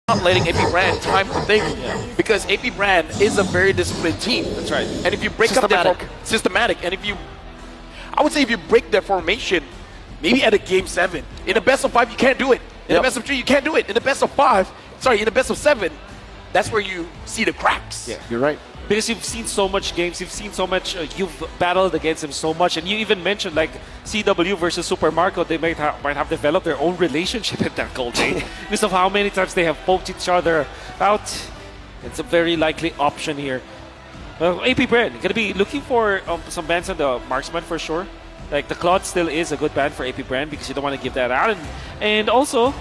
not letting AP Bren time to think because AP Bren is a very disciplined team. That's right. And if you break up their systematic, and if you, I would say if you break their formation, maybe at a game 7, in a best of 5 you can't do it. In a best of 3 you can't do it. In the best of 5, sorry, in the best of 7, that's where you see the cracks. Yeah, you're right. Because you've seen so much games, you've seen so much, you've battled against him so much, and you even mentioned like CW versus Super Marco, they might have developed their own relationship in that gold day because of how many times they have poked each other out. It's a very likely option here. AP Bren, gonna be looking for some bans on the marksman for sure. Like the Claude still is a good ban for AP Bren because you don't want to give that out, and also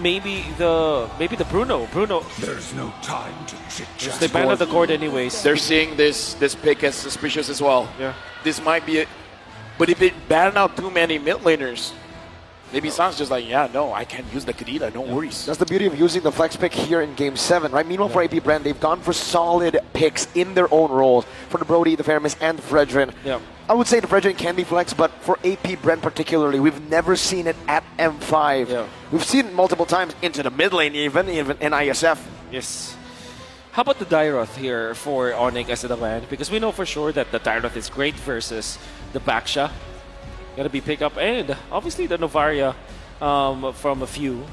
maybe the Bruno. There's no time to chit-chat. They banned the Gord anyways. They're seeing this pick as suspicious as well. Yeah. This might be it. But if they ban out too many mid laners, maybe San's just like, yeah, no, I can't use the Kadita, no worries. That's the beauty of using the flex pick here in Game 7, right? Meanwhile, for AP Bren, they've gone for solid picks in their own roles for the Brody, the Faramis, and the Fredrin. Yeah. I would say the Fredrin can be flex, but for AP Bren particularly, we've never seen it at M5. Yeah. We've seen it multiple times into the mid lane, even in ISF. Yes. How about the Dairoth here for Onic as the land? Because we know for sure that the Dairoth is great versus the Baksha. Gonna be pick up, and obviously the Novaria from a few.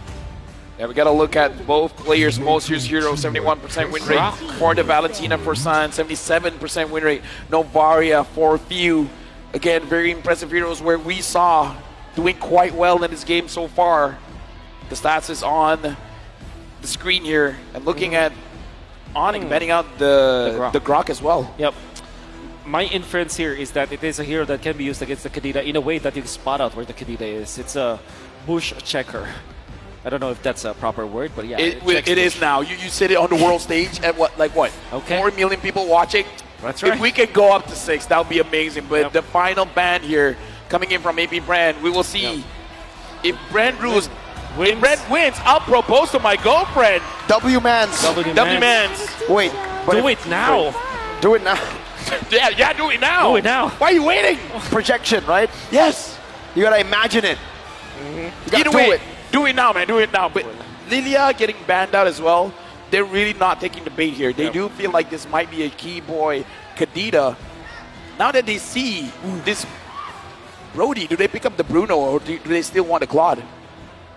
Yeah, we got to look at both players' most used hero, 71% win rate for the Valentina for San, 77% win rate. Novaria for few. Again, very impressive heroes where we saw doing quite well in this game so far. The stats is on the screen here. And looking at Onic betting out the Grok as well. Yep. My inference here is that it is a hero that can be used against the Kadita in a way that you can spot out where the Kadita is. It's a bush checker. I don't know if that's a proper word, but yeah. It is now. You said it on the world stage at what? Okay. 4 million people watching? That's right. If we can go up to 6, that would be amazing. But the final ban here, coming in from AP Bren, we will see if Bren wins, I'll propose to my girlfriend. W-Mans. W-Mans. Wait. Do it now. Do it now. Yeah, do it now. Do it now. Why are you waiting? Projection, right? Yes. You gotta imagine it. You gotta do it. Do it now, man. Do it now. But Lilia getting banned out as well. They're really not taking the bait here. They do feel like this might be a key boy, Kadita. Now that they see this Brody, do they pick up the Bruno or do they still want the Claude?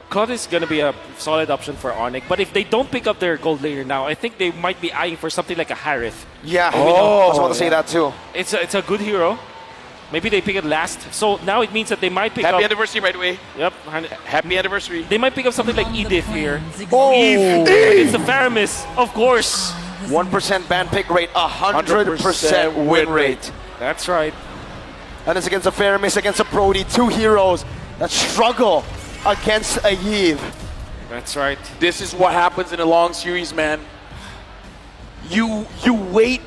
Claude is going to be a solid option for Onic, but if they don't pick up their gold layer now, I think they might be eyeing for something like a Harith. Yeah, I was about to say that too. It's a good hero. Maybe they pick it last. So now it means that they might pick up... Happy anniversary, by the way. Yep. Happy anniversary. They might pick up something like Edith here. Oh! It's the Faramis, of course. 1% ban pick rate, 100% win rate. That's right. And it's against a Faramis, against a Brody, 2 heroes that struggle against a Yves. That's right. This is what happens in a long series, man. You wait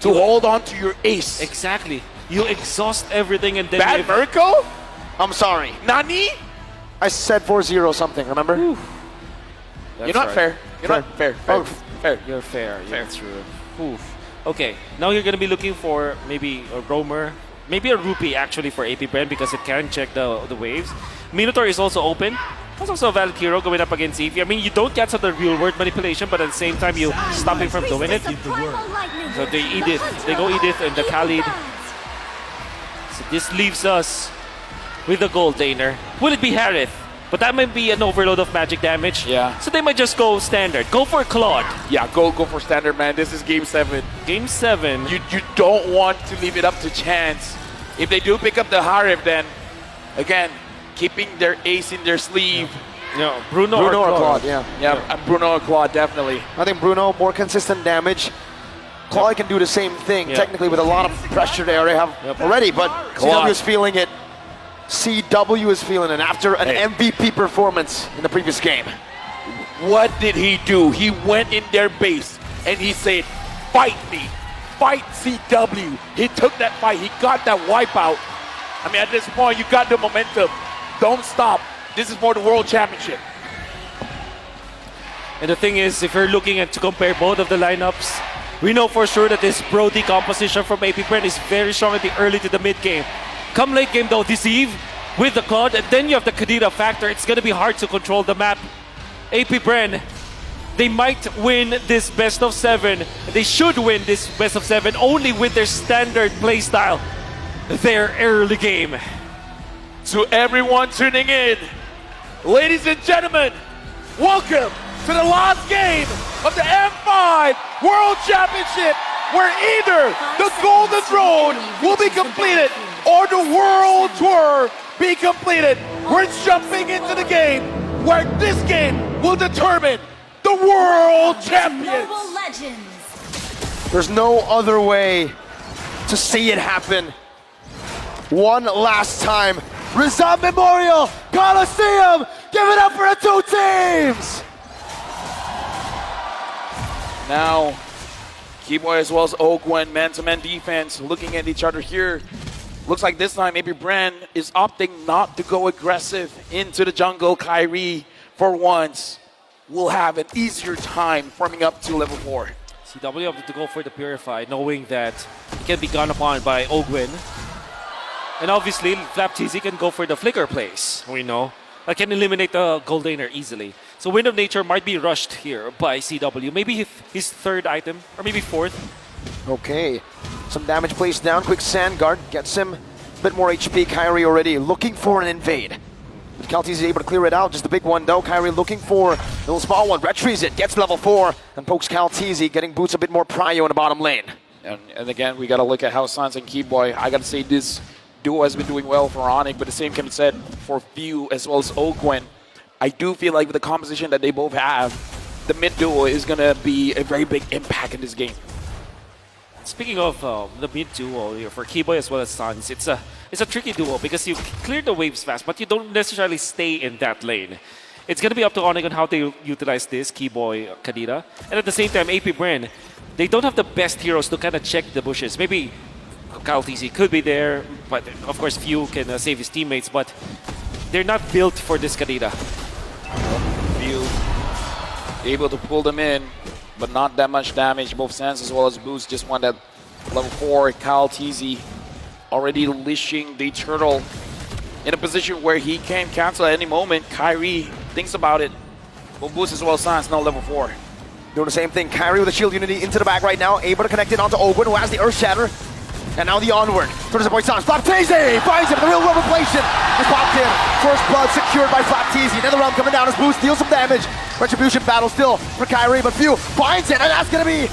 to hold on to your ace. Exactly. You exhaust everything and then... Bad Mirko? I'm sorry. Nani? I said 4-0 something, remember? You're not fair. You're not fair. Fair. You're fair. Yeah, true. Oof. Okay, now you're going to be looking for maybe a Roamer, maybe a Rupee actually for AP Bren because it can check the waves. Minotaur is also open. That's also a valid hero going up against Eevee. I mean, you don't get some of the real world manipulation, but at the same time, you stop him from doing it. So they Edith. They go Edith and the Khalid. So this leaves us with the gold laner. Will it be Harith? But that might be an overload of magic damage. Yeah. So they might just go standard. Go for Claude. Yeah, go for standard, man. This is game 7. Game 7. You don't want to leave it up to chance. If they do pick up the Harith, then again, keeping their ace in their sleeve. Yeah, Bruno or Claude, yeah. Yeah, Bruno or Claude, definitely. I think Bruno, more consistent damage. Claude can do the same thing, technically, with a lot of pressure they already have already, but CW is feeling it. CW is feeling it after an MVP performance in the previous game. What did he do? He went in their base and he said, fight me, fight CW. He took that fight, he got that wipeout. I mean, at this point, you got the momentum. Don't stop. This is for the World Championship. And the thing is, if you're looking at to compare both of the lineups, we know for sure that this Brody composition from AP Bren is very strong at the early to the mid game. Come late game though, Deceive with the Claude, and then you have the Kadita factor. It's going to be hard to control the map. AP Bren they might win this best of 7. They should win this best of 7 only with their standard playstyle, their early game. To everyone tuning in, ladies and gentlemen, welcome to the last game of the M5 World Championship, where either the Golden Road will be completed or the World Tour be completed. We're jumping into the game where this game will determine the World Champions. There's no other way to see it happen. One last time. Rizal Memorial Coliseum, give it up for the two teams! Now, Keyboy as well as Ogwen, man-to-man defense, looking at each other here. Looks like this time maybe Bren is opting not to go aggressive into the jungle. Kyrie, for once, will have an easier time farming up to level 4. CW opted to go for the Purify, knowing that it can be gone upon by Ogwen. And obviously, FlapTZ can go for the Flicker plays, we know. That can eliminate the Goldaner easily. So Wind of Nature might be rushed here by CW. Maybe his third item, or maybe fourth. Okay, some damage placed down. Quick Sand Guard gets him a bit more HP. Kyrie already looking for an invade. CalTZ is able to clear it out, just a big one though. Kyrie looking for a little small one, retrieves it, gets level 4, and pokes CalTZ, getting boots a bit more prio in the bottom lane. And again, we got to look at how Sans and Keyboy, I got to say this duo has been doing well for Onic, but the same can be said for Few as well as Ogwen. I do feel like with the composition that they both have, the mid duo is going to be a very big impact in this game. Speaking of the mid duo here for Keyboy as well as Sans, it's a tricky duo because you clear the waves fast, but you don't necessarily stay in that lane. It's going to be up to Onic on how they utilize this, Keyboy, Kadira. And at the same time, AP Bren, they don't have the best heroes to kind of check the bushes. Maybe CalTZ could be there, but of course Few can save his teammates, but they're not built for this Kadira. Few able to pull them in, but not that much damage. Both Sans as well as Boost just won that level 4. CalTZ already leashing the turtle in a position where he can cancel at any moment. Kyrie thinks about it. Both Boost as well as Sans now level 4. Doing the same thing. Kyrie with the shield unity into the back right now, able to connect it onto Ogwen, who has the Earth Shatter. And now the onward. Towards the boy Sans. FlapTZ finds him. The real world replacement is popped in. First blood secured by FlapTZ. Another round coming down as Boost deals some damage. Retribution battle still for Kyrie, but Few finds it, and that's going to be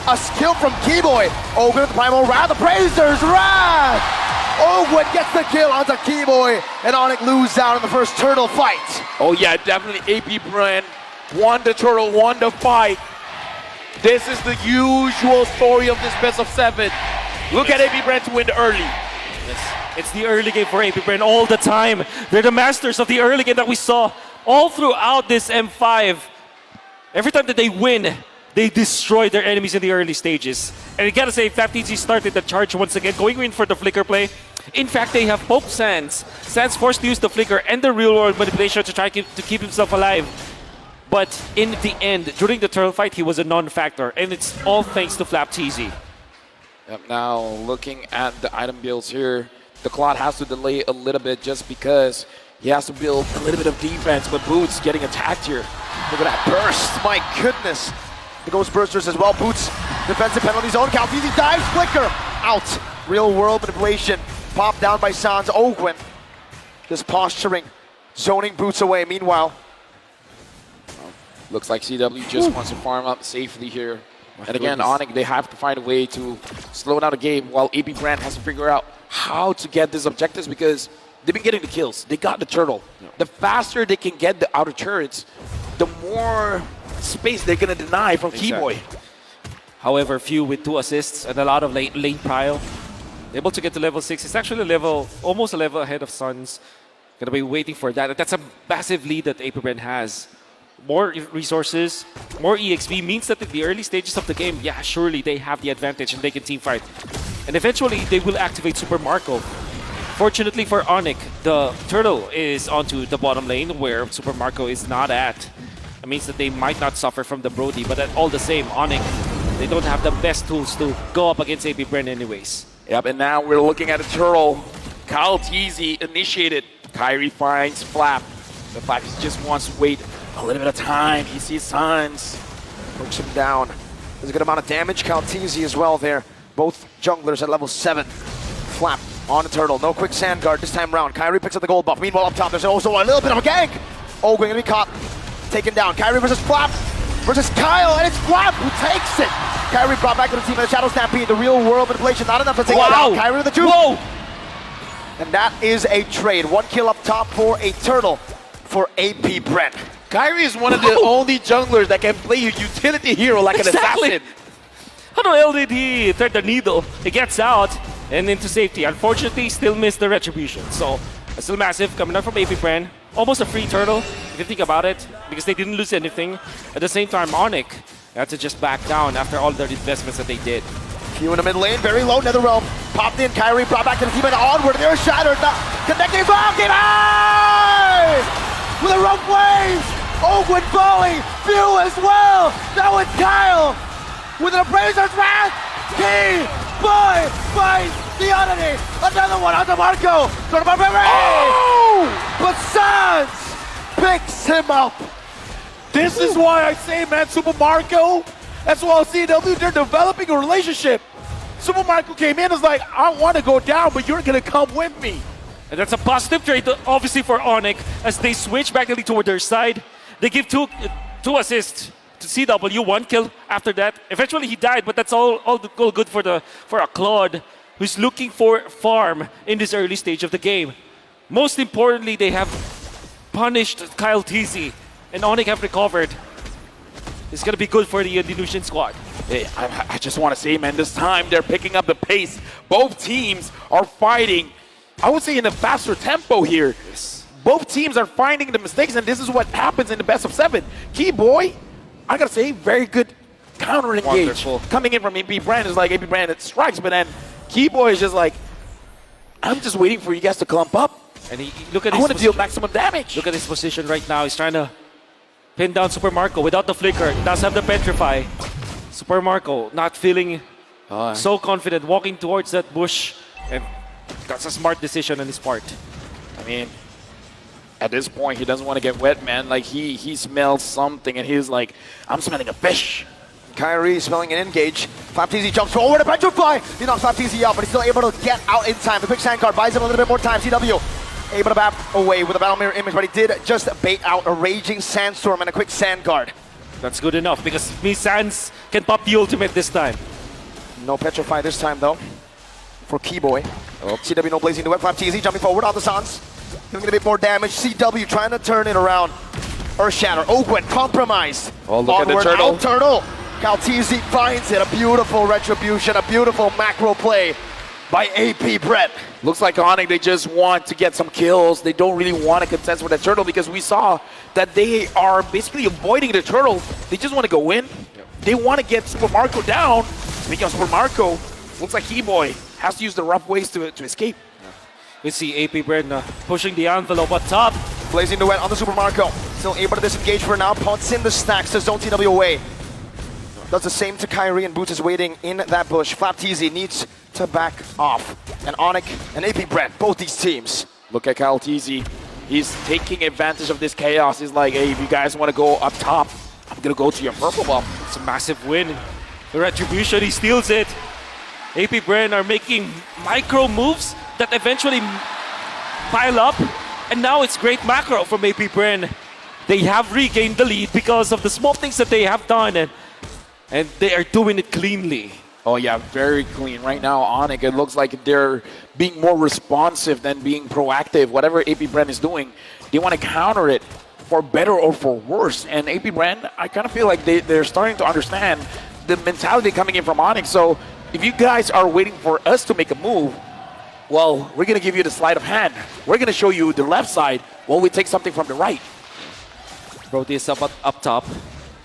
a skill from Keyboy. Ogwen with the Primal Wrath. The Brazers Wrath. Ogwen gets the kill onto Keyboy, and Onic lose out in the first turtle fight. Oh yeah, definitely AP Bren won the turtle, won the fight. This is the usual story of this best of 7. Look at AP Bren to win the early. It's the early game for AP Bren all the time. They're the masters of the early game that we saw all throughout this M5. Every time that they win, they destroy their enemies in the early stages. And I gotta say, FlapTZ started the charge once again, going in for the Flicker play. In fact, they have poked Sans. Sans forced to use the Flicker and the real-world manipulation to try to keep himself alive. But in the end, during the turtle fight, he was a non-factor. And it's all thanks to FlapTZ. Yep, now looking at the item builds here, the Clot has to delay a little bit just because he has to build a little bit of defense, but Boots getting attacked here. Look at that burst, my goodness. The Ghost Bursters as well. Boots, defensive penalty zone. CalTZ dives, Flicker out. Real world manipulation, popped down by Sans. Ogwen just posturing, zoning Boots away. Meanwhile, looks like CW just wants to farm up safely here. And again, Onic, they have to find a way to slow down the game while AP Bren has to figure out how to get these objectives because they've been getting the kills. They got the turtle. The faster they can get the outer turrets, the more space they're going to deny from Keyboy. However, Few with 2 assists and a lot of lane prio, able to get to level 6. It's actually almost a level ahead of Suns. Going to be waiting for that. That's a massive lead that AP Bren has. More resources, more EXP means that in the early stages of the game, yeah, surely they have the advantage and they can teamfight. And eventually, they will activate Super Marco. Fortunately for Onic, the turtle is onto the bottom lane where Super Marco is not at. It means that they might not suffer from the Brody, but all the same, Onic, they don't have the best tools to go up against AP Bren anyways. Yep, and now we're looking at a turtle. CalTZ initiated. Kyrie finds Flap. The Flap just wants to wait a little bit of time. He sees Sans. Works him down. There's a good amount of damage. Kaltizi as well there. Both junglers at level 7. Flap on the turtle. No quick sand guard this time around. Kyrie picks up the gold buff. Meanwhile, up top, there's also a little bit of a gank. Oh, going to be caught. Taken down. Kyrie versus Flap versus Kyle, and it's Flap who takes it. Kyrie brought back to the team in the Shadow Stampede. The real world manipulation, not enough to take it down. Kyrie with the juke. Whoa! And that is a trade. 1 kill up top for a turtle for AP Bren. Kyrie is one of the only junglers that can play a utility hero like an assassin. How the hell did he thread the needle? He gets out and into safety. Unfortunately, still missed the retribution. So, still massive coming up from AP Bren. Almost a free turtle, if you think about it, because they didn't lose anything. At the same time, Onic had to just back down after all the investments that they did. Few in the mid lane, very low, Netherrealm. Popped in, Kyrie brought back to the team and onward. They're shattered. Now, connecting from Game with a rough wave. Ogwin falling, Few as well. Now it's Kyle with an Abraser's Wrath. Boy finds the oddity. Another one onto Marco. But Sans picks him up. This is why I say, man, Super Marco, that's why CW, they're developing a relationship. Super Marco came in and was like, I want to go down, but you're going to come with me. And that's a positive trade, obviously, for Onic as they switch back toward their side. They give two assists to CW, 1 kill after that. Eventually, he died, but that's all good for a Claude who's looking for farm in this early stage of the game. Most importantly, they have punished Kyle TZ, and Onic have recovered. It's going to be good for the Dilution squad. Hey, I just want to say, man, this time they're picking up the pace. Both teams are fighting, I would say, in a faster tempo here. Yes. Both teams are finding the mistakes, and this is what happens in the best of 7. Keyboy, I got to say, very good counter engage. Wonderful. Coming in from AP Bren is like AP Bren, it strikes, but then Keyboy is just like, I'm just waiting for you guys to clump up. And look at I his want to deal maximum damage. Look at his position right now. He's trying to pin down Super Marco without the flicker. He does have the petrify. Super Marco not feeling so confident, walking towards that bush, and that's a smart decision on his part. I mean, at this point, he doesn't want to get wet, man. Like, he smells something, and he's like, I'm smelling a fish. Kyrie smelling an engage. FlapTZ jumps forward to petrify. He knocks FlapTZ out, but he's still able to get out in time. The quick sand card buys him a little bit more time. CW able to bap away with a battle mirror image, but he did just bait out a raging sandstorm and a quick sand guard. That's good enough because Sans can pop the ultimate this time. No petrify this time though for Keyboy. CW no blazing duet. FlapTZ jumping forward on the Sans. Giving a bit more damage. CW trying to turn it around. Earthshatter. Ogwen compromised. Oh, look at the turtle. Out turtle. Kaltizi finds it. A beautiful retribution. A beautiful macro play by AP Bren. Looks like Onic, they just want to get some kills. They don't really want to contest with the turtle because we saw that they are basically avoiding the turtle. They just want to go in. They want to get Super Marco down. Speaking of Super Marco, looks like Keyboy has to use the rough ways to escape. We see AP Bren pushing the envelope up top. Blazing duet on the Super Marco. Still able to disengage for now. Punts in the stacks to zone TW away. Does the same to Kyrie, and Boots is waiting in that bush. FlapTZ needs to back off. And Onic and AP Bren, both these teams. Look at Kyle TZ. He's taking advantage of this chaos. He's like, hey, if you guys want to go up top, I'm going to go to your purple buff. It's a massive win. The retribution, he steals it. AP Bren are making micro moves that eventually pile up. And now it's great macro from AP Bren. They have regained the lead because of the small things that they have done. And they are doing it cleanly. Oh yeah, very clean. Right now, Onic, it looks like they're being more responsive than being proactive. Whatever AP Bren is doing, they want to counter it for better or for worse. And AP Bren, I kind of feel like they're starting to understand the mentality coming in from Onic. So if you guys are waiting for us to make a move, well, we're going to give you the sleight of hand. We're going to show you the left side while we take something from the right. Proteus up top.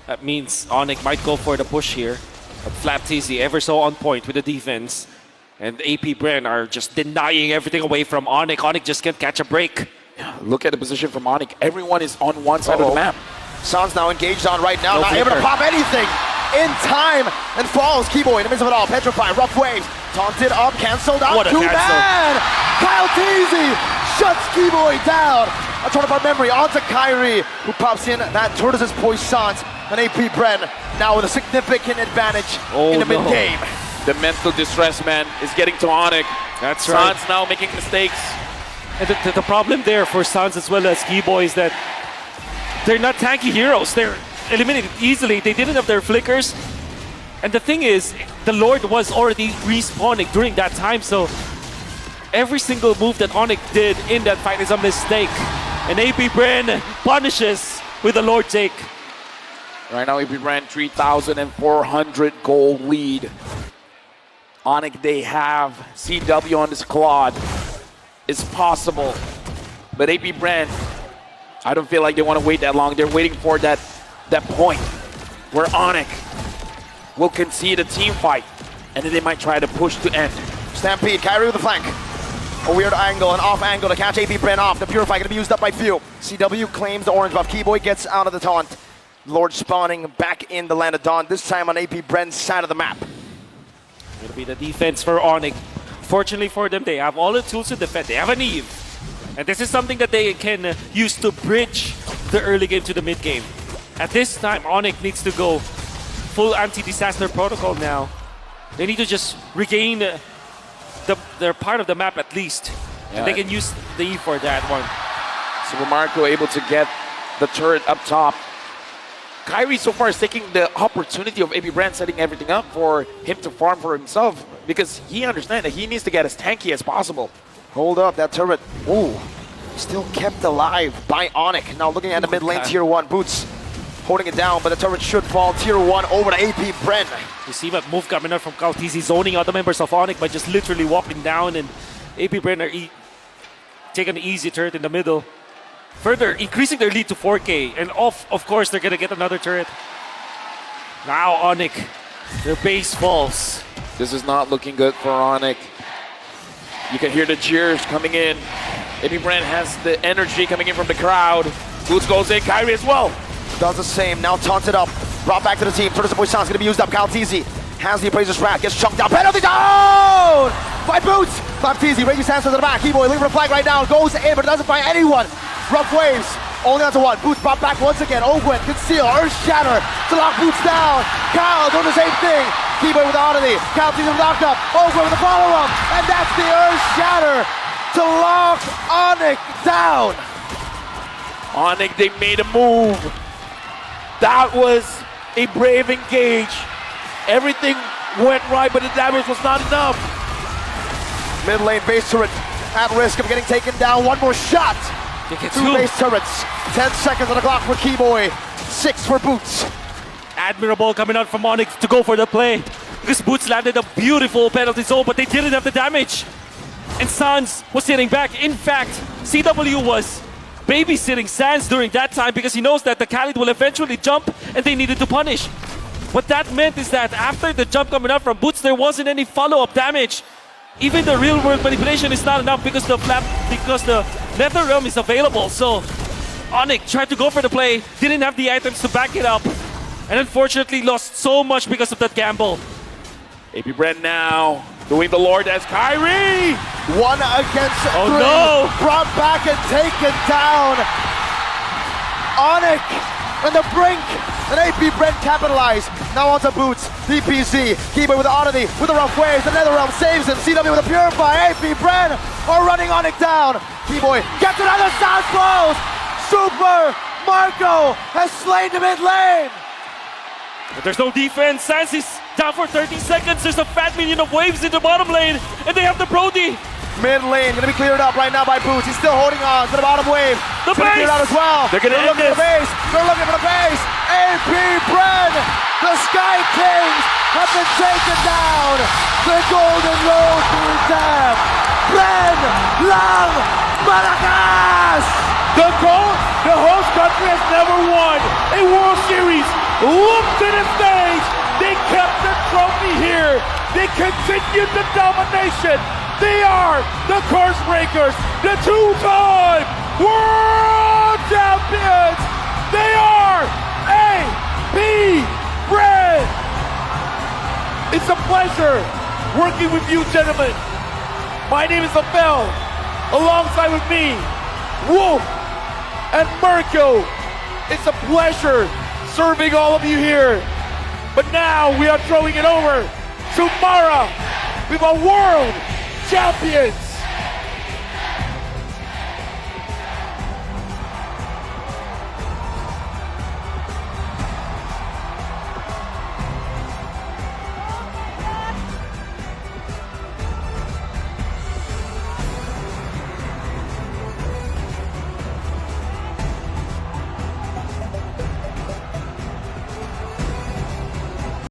That means Onic might go for the push here. But FlapTZ ever so on point with the defense. And AP Bren are just denying everything away from Onic. Onic just can't catch a break. Yeah, look at the position from Onic. Everyone is on one side of the map. Sans now engaged on right now. No not able to pop anything in time. And falls. Keyboy in the midst of it all. Petrify, rough waves. Taunted up, cancelled out. What a Two-man! Kyle TZ shuts Keyboy down. A turn of our memory onto Kyrie, who pops in that Tortoise's Poissons. And AP Bren now with a significant advantage in the mid-game. The mental distress, man, is getting to Onic. That's right. Sans now making mistakes. And the problem there for Sans as well as Keyboy is that they're not tanky heroes. They're eliminated easily. They didn't have their flickers. And the thing is, the Lord was already respawning during that time, so every single move that Onic did in that fight is a mistake. And AP Bren punishes with the Lord take. Right now, AP Bren 3,400 gold lead. Onic, they have CW on the squad. It's possible. But AP Bren, I don't feel like they want to wait that long. They're waiting for that point where Onic will concede a team fight, and then they might try to push to end. Stampede, Kyrie with the flank. A weird angle, an off angle to catch AP Bren off. The Purify going to be used up by few. CW claims the orange buff. Keyboy gets out of the taunt. Lord spawning back in the land of Dawn, this time on AP Bren's side of the map. It'll be the defense for Onic. Fortunately for them, they have all the tools to defend. They have an Eve. And this is something that they can use to bridge the early game to the mid game. At this time, Onic needs to go full anti-disaster protocol now. They need to just regain their part of the map at least. Yeah. And they can use the Eve for that one. Super Marco able to get the turret up top. Kyrie so far is taking the opportunity of AP Bren setting everything up for him to farm for himself because he understands that he needs to get as tanky as possible. Hold up, that turret, ooh, still kept alive by Onic. Now looking at the mid lane, Tier 1, Boots holding it down, but the turret should fall. Tier 1 over to AP Bren. You see that move coming out from Kaltizi, zoning out the members of Onic by just literally walking down, and AP Bren are taking an easy turret in the middle. Further increasing their lead to 4K, and of course they're gonna get another turret. Now Onic, their base falls. This is not looking good for Onic. You can hear the cheers coming in. AP Bren has the energy coming in from the crowd. Boots goes in, Kyrie as well. Does the same, now taunted up, brought back to the team. Turtles and Boy Sound's gonna be used up. Kaltizi has the Appraiser's Wrath, gets chunked out. Penalty down by Boots. Kaltizi, raises his hands to the back. Keyboy looking for the flag right now, goes in, but doesn't find anyone. Rough waves, only onto one. Boots brought back once again. Ogwen, conceal, Earth Shatter to lock Boots down. Kyle doing the same thing. Keyboy with the oddity. Kaltizi locked up. Ogwen with the follow-up, and that's the Earth Shatter to lock Onic down. Onic, they made a move. That was a brave engage. Everything went right, but the damage was not enough. Mid lane base turret at risk of getting taken down. One more shot. Two base turrets. 10 seconds on the clock for Keyboy. 6 for Boots. Admirable coming out from Onic to go for the play. Because Boots landed a beautiful penalty zone, but they didn't have the damage. And Sans was sitting back. In fact, CW was babysitting Sans during that time because he knows that the Khalid will eventually jump and they needed to punish. What that meant is that after the jump coming up from Boots, there wasn't any follow-up damage. Even the real-world manipulation is not enough because the Nether Realm is available. So Onic tried to go for the play, didn't have the items to back it up, and unfortunately lost so much because of that gamble. AP Bren now doing the Lord as Kyrie. 1 against 3. No. Brought back and taken down. Onic on the brink. And AP Bren capitalized. Now onto Boots. DPZ. Keyboy with the oddity. With the rough waves. The Netherrealm saves him. CW with the Purify. AP Bren are running Onic down. Keyboy gets another sound close. Super Marco has slain the mid lane. But there's no defense. Sans is down for 30 seconds. There's a fat minion of waves in the bottom lane. And they have the Brody. Mid lane gonna be cleared up right now by Boots. He's still holding on to the bottom wave. The base cleared out as well. They're gonna looking end for the base. They're looking for the base. AP Bren, the Sky Kings have been taken down. The Golden Road to Retam. Bren, Lang, Maracas. The host country has never won a World Series. Look to the stage. They kept the trophy here. They continued the domination. They are the Curse Breakers, the 2-time World Champions. They are AP Bren. It's a pleasure working with you, gentlemen. My name is Abel. Alongside with me, Wolf and Mirko. It's a pleasure serving all of you here. But now we are throwing it over to Mara with a world champions.